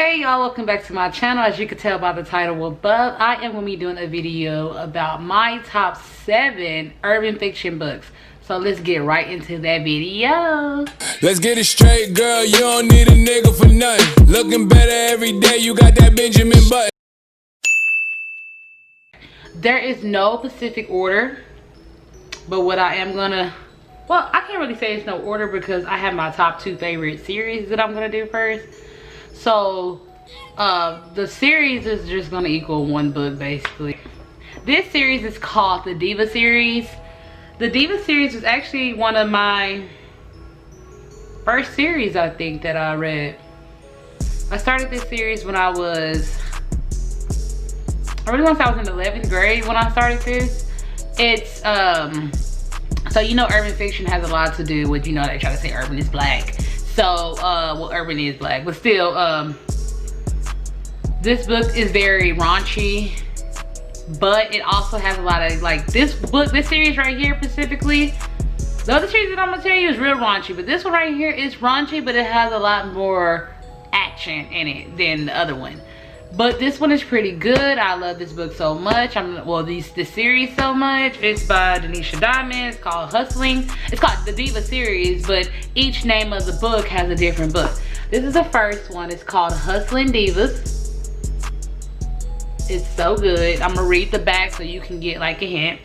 Hey y'all, welcome back to my channel. As you can tell by the title above, I am going to be doing a video about my top 7 urban fiction books. So let's get right into that video. Let's get it straight, girl. You don't need a nigga for nothing. Looking better every day. You got that Benjamin Button. There is no specific order, but what I am gonna, well, I can't really say it's no order because I have my top 2 favorite series that I'm gonna do first. So the series is just gonna equal 1 book basically. This series is called the Diva series. The Diva series was actually one of my first series, I think, that I read. I started this series when I really want to say I was in the 11th grade when I started this. It's so you know urban fiction has a lot to do with, you know, they try to say urban is black. So well, urban is black, but still this book is very raunchy, but it also has a lot of, like, this series right here specifically. The other series that I'm gonna tell you is real raunchy, but this one right here is raunchy, but it has a lot more action in it than the other one. But this one is pretty good. I love this book so much. This series so much. It's by Dishonor. It's called Hustling. It's called the Diva series, but each name of the book has a different book. This is the first one. It's called Hustling Divas. It's so good. I'm gonna read the back so you can get like a hint.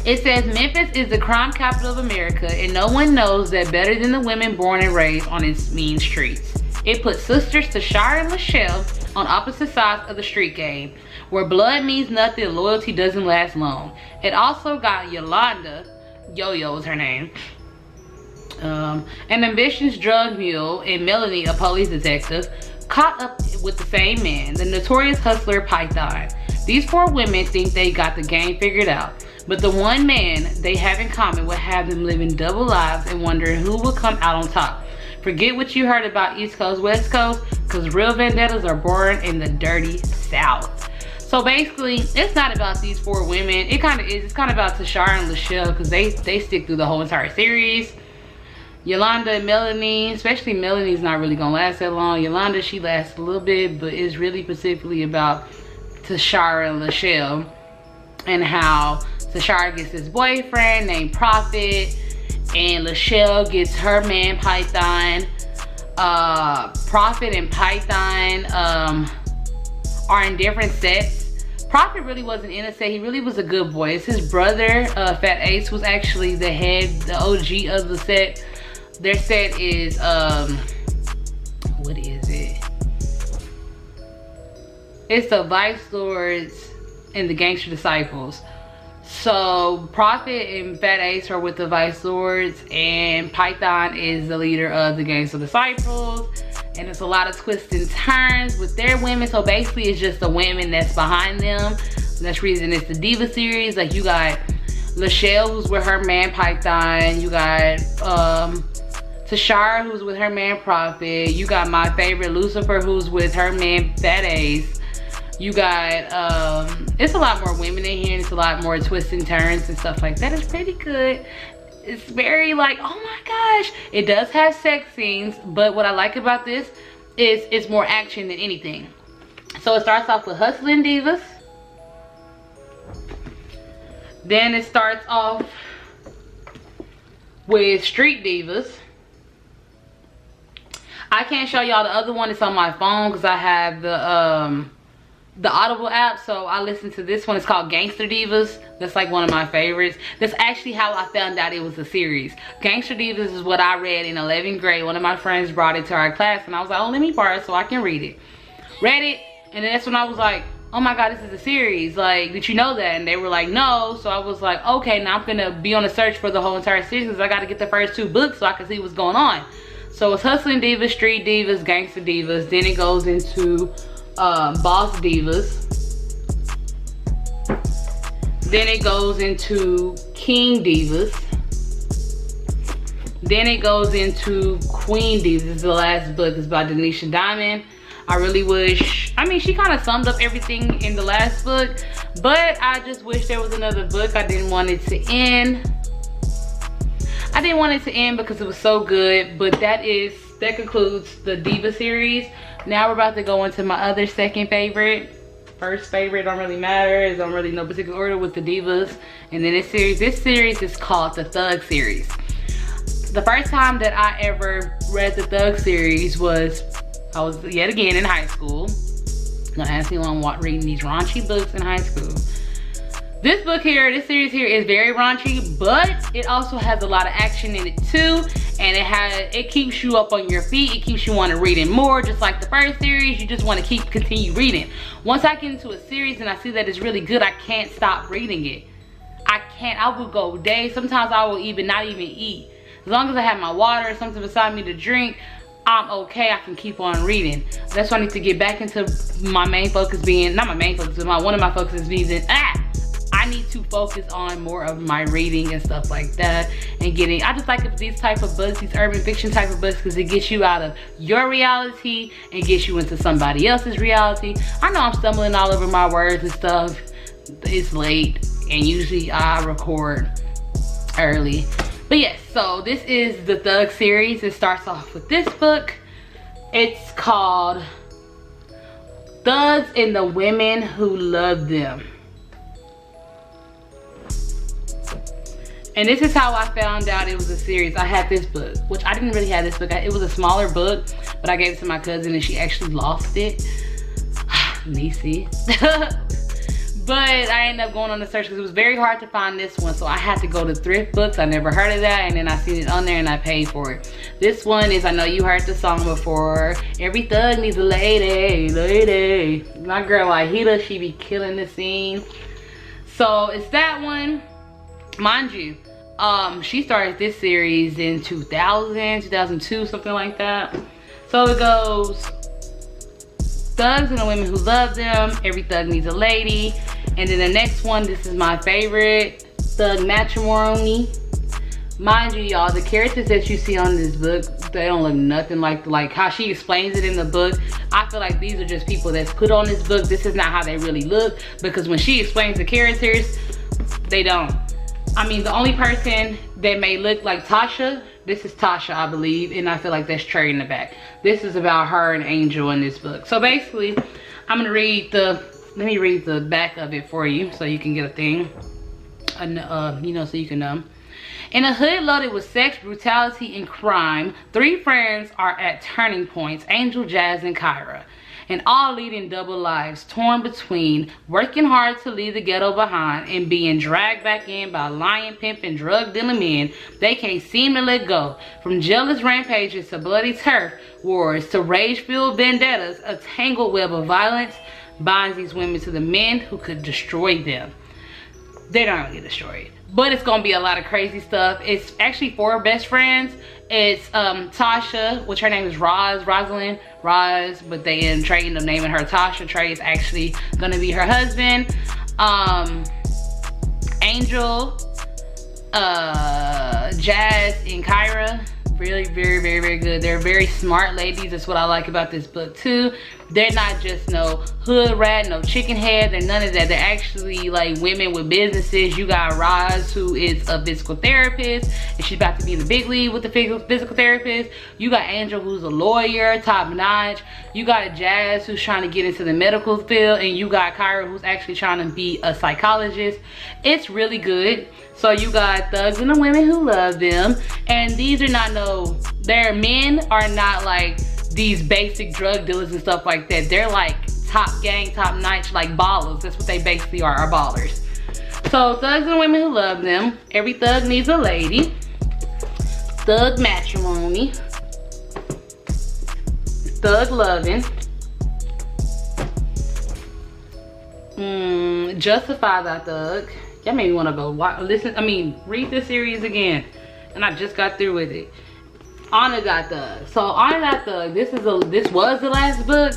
It says, Memphis is the crime capital of America, and no one knows that better than the women born and raised on its mean streets. It puts sisters Tashara and Michelle on opposite sides of the street game, where blood means nothing and loyalty doesn't last long. It also got Yolanda, Yo-Yo is her name, an ambitious drug mule, and Melanie, a police detective, caught up with the same man, the notorious hustler Python. These 4 women think they got the game figured out, but the one man they have in common will have them living double lives and wondering who will come out on top. Forget what you heard about East Coast, West Coast, because real vendettas are born in the dirty South. So basically, it's not about these 4 women. It kind of is. It's kind of about Tashara and Michelle because they stick through the whole entire series. Yolanda and Melanie, especially Melanie's not really gonna last that long. Yolanda, she lasts a little bit, but it's really specifically about Tashara and Michelle and how Tashara gets this boyfriend named Prophet, and Michelle gets her man Python. Prophet and Python are in different sets. Prophet really wasn't in a set. He really was a good boy. It's his brother, Fat Ace, was actually the OG of the set. Their set is what is it? It's the Vice Lords and the Gangster Disciples. So Prophet and Fat Ace are with the Vice Lords, and Python is the leader of the Gangster Disciples. And it's a lot of twists and turns with their women. So basically it's just the women that's behind them. That's the reason it's the Diva series. Like, you got Michelle, who's with her man Python. You got Tashara, who's with her man Prophet. You got my favorite Lucifer, who's with her man Fat Ace. You got it's a lot more women in here, and it's a lot more twists and turns and stuff like that. It's pretty good. It's very, like, oh my gosh. It does have sex scenes, but what I like about this is it's more action than anything. So it starts off with Hustling Divas. Then it starts off with Street Divas. I can't show y'all the other one. It's on my phone because I have the Audible app, so I listened to this one. It's called Gangster Divas. That's like one of my favorites. That's actually how I found out it was a series. Gangster Divas is what I read in 11th grade. One of my friends brought it to our class, and I was like, oh, let me borrow it so I can read it. Read it, and then that's when I was like, oh my god, this is a series. Like, did you know that? And they were like, no. So I was like, okay, now I'm gonna be on a search for the whole entire series because I got to get the first 2 books so I can see what's going on. So it's Hustling Divas, Street Divas, Gangster Divas. Then it goes into Boss Divas. Then it goes into King Divas. Then it goes into Queen Divas. This is the last book. It's by Denisha Diamond. I really wish, I mean, she kind of summed up everything in the last book, but I just wish there was another book. I didn't want it to end. I didn't want it to end because it was so good, but that concludes the Diva series. Now we're about to go into my other second favorite. First favorite don't really matter. It's don't really no particular order with the divas. And then this series is called the Thug series. The first time that I ever read the Thug series was, I was yet again in high school. Gonna ask you on reading these raunchy books in high school. This book here, this series here is very raunchy, but it also has a lot of action in it too. And it keeps you up on your feet. It keeps you wanting to read it more. Just like the first series, you just want to continue reading. Once I get into a series and I see that it's really good, I can't stop reading it. I will go days. Sometimes I will not even eat. As long as I have my water or something beside me to drink, I'm okay. I can keep on reading. That's why I need to get back into my main focus being, not my main focus, but one of my focuses being, I need to focus on more of my reading and stuff like that. And I just like these type of books, these urban fiction type of books, because it gets you out of your reality and gets you into somebody else's reality. I know I'm stumbling all over my words and stuff. It's late and usually I record early. But yes, so this is the Thug series. It starts off with this book. It's called Thugs and the Women Who Love Them. And this is how I found out it was a series. I had this book, which I didn't really have this book. It was a smaller book, but I gave it to my cousin and she actually lost it. Niecy. But I ended up going on the search because it was very hard to find this one. So I had to go to thrift books. I never heard of that. And then I seen it on there and I paid for it. This one is, I know you heard the song before. Every thug needs a lady, lady. My girl Wahida, she be killing the scene. So it's that one. Mind you, she started this series in 2000, 2002, something like that. So it goes, thugs and the women who love them, every thug needs a lady. And then the next one, this is my favorite, Thug Matrimony. Mind you, y'all, the characters that you see on this book, they don't look nothing like how she explains it in the book. I feel like these are just people that's put on this book. This is not how they really look, because when she explains the characters, they don't. I mean, the only person that may look like Tasha, this is Tasha, I believe, and I feel like that's Trey in the back. This is about her and Angel in this book. So basically, I'm gonna read let me read the back of it for you so you can get a thing, you know, so you can know. In a hood loaded with sex, brutality, and crime, three friends are at turning points, Angel, Jazz, and Kyra. And all leading double lives, torn between working hard to leave the ghetto behind and being dragged back in by lying, pimp, and drug dealing men they can't seem to let go. From jealous rampages to bloody turf wars to rage-filled vendettas, a tangled web of violence binds these women to the men who could destroy them. They're not gonna get destroyed, but it's gonna be a lot of crazy stuff. It's actually four best friends. It's Tasha, which her name is Rosalind, but they end up naming her Tasha. Trey is actually gonna be her husband. Angel, Jazz, and Kyra. Really very good. They're very smart ladies. That's what I like about this book too. They're not just no hood rat, no chicken head. They're none of that. They're actually like women with businesses. You got Roz, who is a physical therapist, and she's about to be in the big league with the physical therapist. You got Angel, who's a lawyer, top notch. You got a Jazz, who's trying to get into the medical field, and you got Kyra, who's actually trying to be a psychologist. It's really good. So you got thugs and the women who love them, and these are not their men are not like these basic drug dealers and stuff like that. They're like top gang, top notch, like ballers. That's what they basically are ballers. So thugs and women who love them, every thug needs a lady, Thug Matrimony, Thug Loving, Justify Thy Thug. Y'all made me want to go read this series again, and I just got through with it. Honor Thy Thug. So Honor Thy Thug, this was the last book.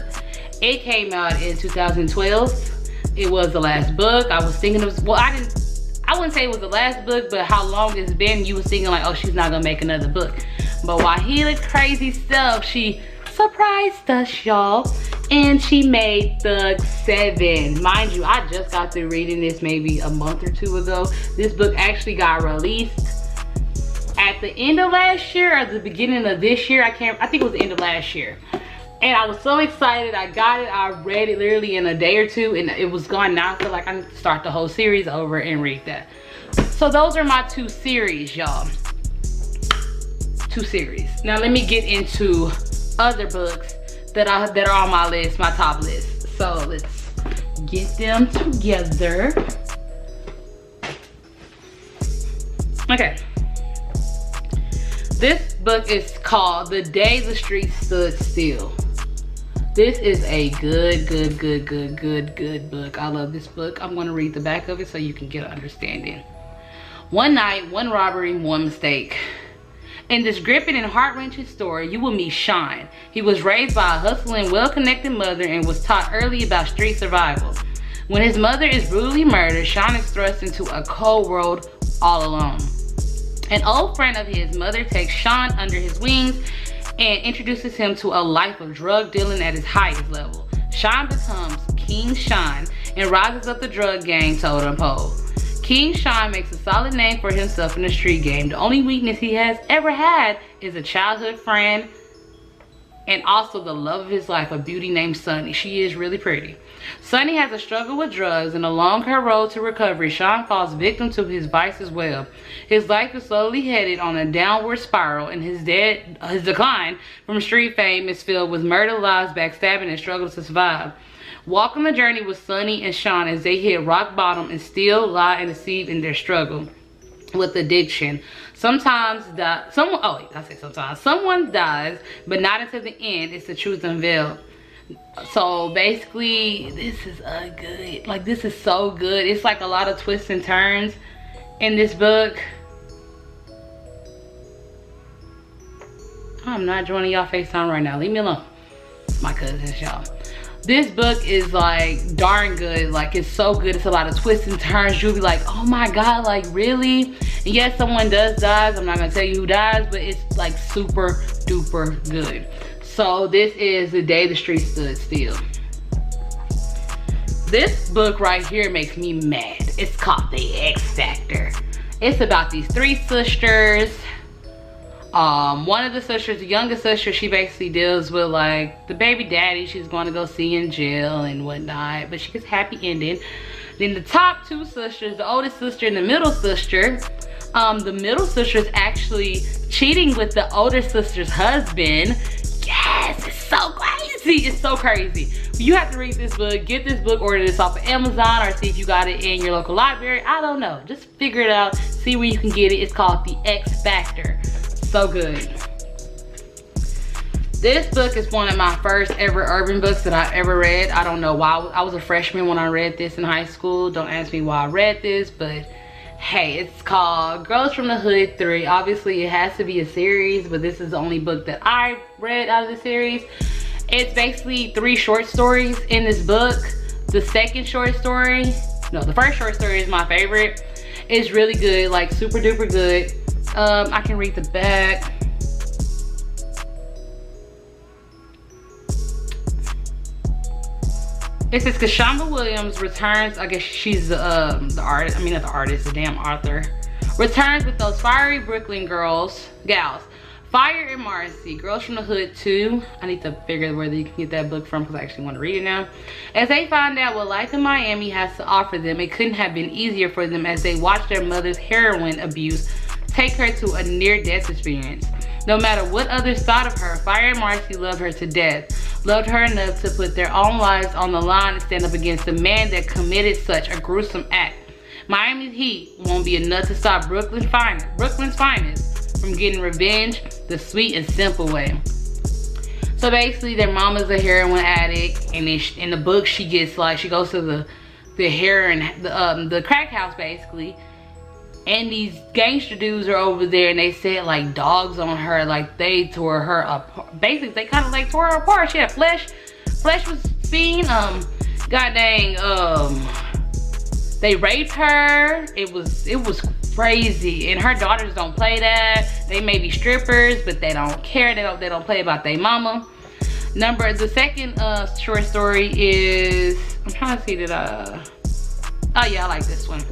It came out in 2012. It was the last book. I was thinking it was, well, I wouldn't say it was the last book, but how long it's been, you was thinking like, oh, she's not gonna make another book. But Wahida crazy stuff, she surprised us, y'all. And she made Thug 7. Mind you, I just got through reading this maybe a month or two ago. This book actually got released at the end of last year or the beginning of this year. I think it was the end of last year. And I was so excited. I got it. I read it literally in a day or two, and it was gone now. I feel like I need to start the whole series over and read that. So those are my 2 series, y'all. 2 series. Now let me get into other books that are on my list, my top list. So let's get them together. Okay. This book is called The Day the Streets Stood Still. This is a good book. I love this book. I'm going to read the back of it so you can get an understanding. One night, one robbery, one mistake. In this gripping and heart-wrenching story, you will meet Sean. He was raised by a hustling, well-connected mother and was taught early about street survival. When his mother is brutally murdered, Sean is thrust into a cold world all alone. An old friend of his mother takes Sean under his wings and introduces him to a life of drug dealing at its highest level. Sean becomes King Sean and rises up the drug gang totem pole. King Sean makes a solid name for himself in the street game. The only weakness he has ever had is a childhood friend and also the love of his life, a beauty named Sunny. She is really pretty. Sunny has a struggle with drugs, and along her road to recovery, Sean falls victim to his vice as well. His life is slowly headed on a downward spiral, and his decline from street fame is filled with murder, lies, backstabbing, and struggles to survive. Walk on the journey with Sunny and Sean as they hit rock bottom and steal, lie, and deceive in their struggle with addiction. Someone dies, but not until the end is the truth unveiled. So basically, this is this is so good. It's like a lot of twists and turns in this book. I'm not joining y'all FaceTime right now. Leave me alone. My cousins, y'all. This book is like darn good. Like, it's so good. It's a lot of twists and turns. You'll be like, oh my god, like really? And yes, someone does die. I'm not gonna tell you who dies, but it's like super duper good. So this is The Day the Streets Stood Still. This book right here makes me mad. It's called The X Factor. It's about these 3 sisters. One of the sisters, the youngest sister, she basically deals with like the baby daddy she's going to go see in jail and whatnot, but she gets happy ending. Then the top 2 sisters, the oldest sister and the middle sister, the middle sister is actually cheating with the older sister's husband. Yes, it's so crazy. It's so crazy. You have to read this book. Get this book, order this off of Amazon, or see if you got it in your local library. I don't know. Just figure it out. See where you can get it. It's called The X Factor. So good. This book is one of my first ever urban books that I ever read. I don't know why. I was a freshman when I read this in high school. Don't ask me why I read this, but hey, it's called Girls from the Hood 3. Obviously, it has to be a series, but this is the only book that I read out of the series. It's basically 3 short stories in this book. The second short story, no, the first short story is my favorite. It's really good, like super duper good. I can read the back. It says Kashamba Williams returns. I guess she's the artist. I mean, not the artist, the damn author. Returns with those fiery Brooklyn gals. Fire and Marcy, Girls from the Hood 2. I need to figure where you can get that book from because I actually want to read it now. As they find out what life in Miami has to offer them, it couldn't have been easier for them as they watch their mother's heroin abuse take her to a near-death experience. No matter what others thought of her, Fire and Marcy loved her to death. Loved her enough to put their own lives on the line and stand up against the man that committed such a gruesome act. Miami's heat won't be enough to stop Brooklyn's finest from getting revenge the sweet and simple way. So basically, their mama's a heroin addict, and in the book she gets like, she goes to the heroin, the crack house basically, and these gangster dudes are over there and they said like dogs on her, like they tore her apart. Basically, they kind of like tore her apart. She had flesh was seen. God dang, they raped her. It was crazy, and her daughters don't play that. They may be strippers, but they don't care. They don't play about their mama. The second short story is, I'm trying to see that oh yeah, I like this one.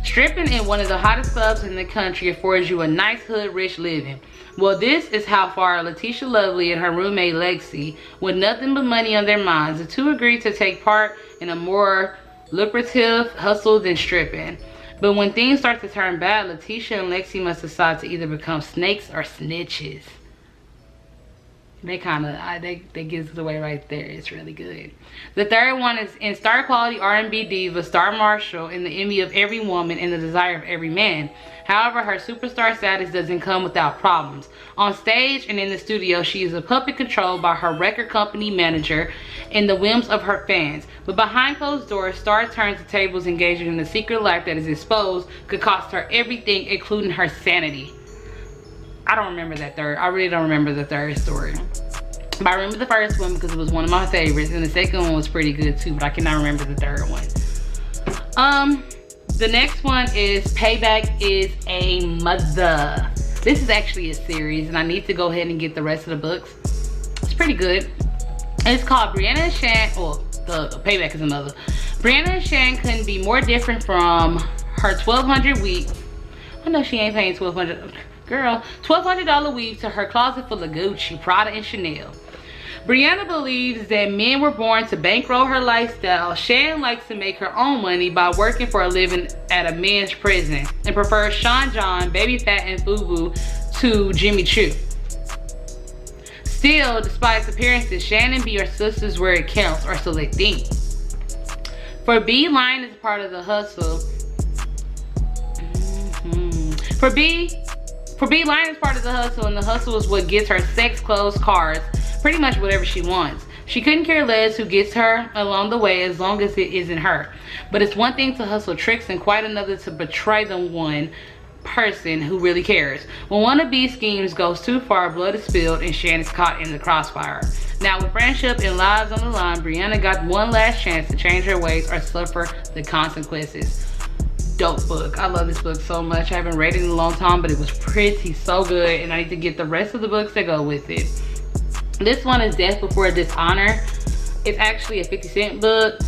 Stripping in one of the hottest clubs in the country affords you a nice hood rich living. Well, this is how far Letitia Lovely and her roommate Lexi, with nothing but money on their minds, the two agreed to take part in a more lucrative hustle than stripping. But when things start to turn bad, Letitia and Lexi must decide to either become snakes or snitches. They kind of, they gives it away right there. It's really good. The third one is in star quality R&B diva Star Marshall, in the envy of every woman and the desire of every man. However, her superstar status doesn't come without problems. On stage and in the studio, she is a puppet controlled by her record company manager and the whims of her fans. But behind closed doors, Star turns the tables, engaging in a secret life that is exposed could cost her everything, including her sanity. I don't remember that third. I really don't remember the third story. But I remember the first one because it was one of my favorites, and the second one was pretty good too, but I cannot remember the third one. The next one is Payback is a Mother. This is actually a series, and I need to go ahead and get the rest of the books. It's pretty good. It's called Brianna and Shan, well, the Payback is a Mother. Brianna and Shan couldn't be more different from her 1,200 week. I know she ain't paying $1,200. Girl, $1,200 weave to her closet full of Gucci, Prada, and Chanel. Brianna believes that men were born to bankroll her lifestyle. Shan likes to make her own money by working for a living at a men's prison and prefers Sean John, Baby Fat, and Fubu to Jimmy Choo. Still, despite its appearances, Shan and B are sisters where it counts, or so they think. For B, lying is part of the hustle. For B, lying is part of the hustle, and the hustle is what gets her sex, clothes, cars, pretty much whatever she wants. She couldn't care less who gets her along the way as long as it isn't her. But it's one thing to hustle tricks and quite another to betray the one person who really cares. When one of B's schemes goes too far, blood is spilled and Shan is caught in the crossfire. Now with friendship and lives on the line, Brianna got one last chance to change her ways or suffer the consequences. Dope book. I love this book so much. I haven't read it in a long time, but it was pretty so good, and I need to get the rest of the books that go with it. This one is Death Before Dishonor. It's actually a 50 cent book.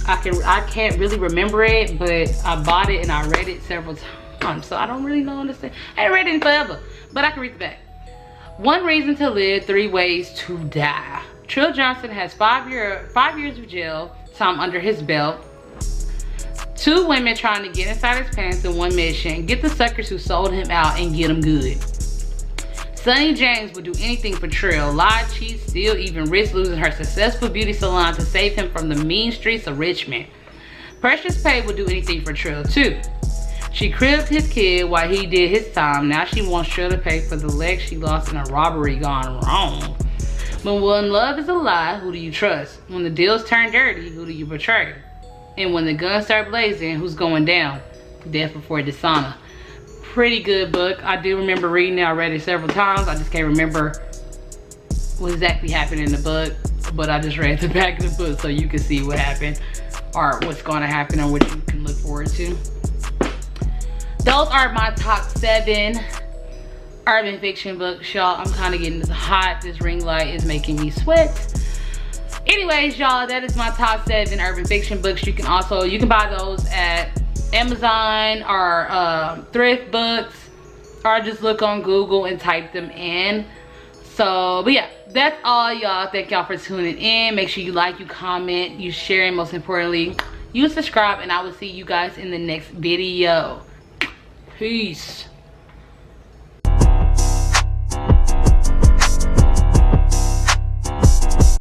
I can't really remember it, but I bought it and I read it several times, so I don't really know understand. I ain't read it in forever, but I can read the back. One Reason to Live, 3 Ways to Die. Trill Johnson has 5 years of jail time under his belt. 2 women trying to get inside his pants in one mission. Get the suckers who sold him out and get him good. Sonny James would do anything for Trill. Lie, cheat, steal, even risk losing her successful beauty salon to save him from the mean streets of Richmond. Precious Pay would do anything for Trill too. She cribbed his kid while he did his time. Now she wants Trill to pay for the leg she lost in a robbery gone wrong. But when love is a lie, who do you trust? When the deals turn dirty, who do you betray? And when the guns start blazing, who's going down? Death Before Dishonor. Pretty good book. I do remember reading it. I read it several times. I just can't remember what exactly happened in the book. But I just read the back of the book so you can see what happened or what's going to happen or what you can look forward to. Those are my top 7 urban fiction books, y'all. I'm kind of getting hot. This ring light is making me sweat. Anyways, y'all, that is my top 7 urban fiction books. You can buy those at Amazon or thrift books, or just look on Google and type them in. So, but yeah, that's all, y'all. Thank y'all for tuning in. Make sure you like, you comment, you share, and most importantly, you subscribe, and I will see you guys in the next video. Peace.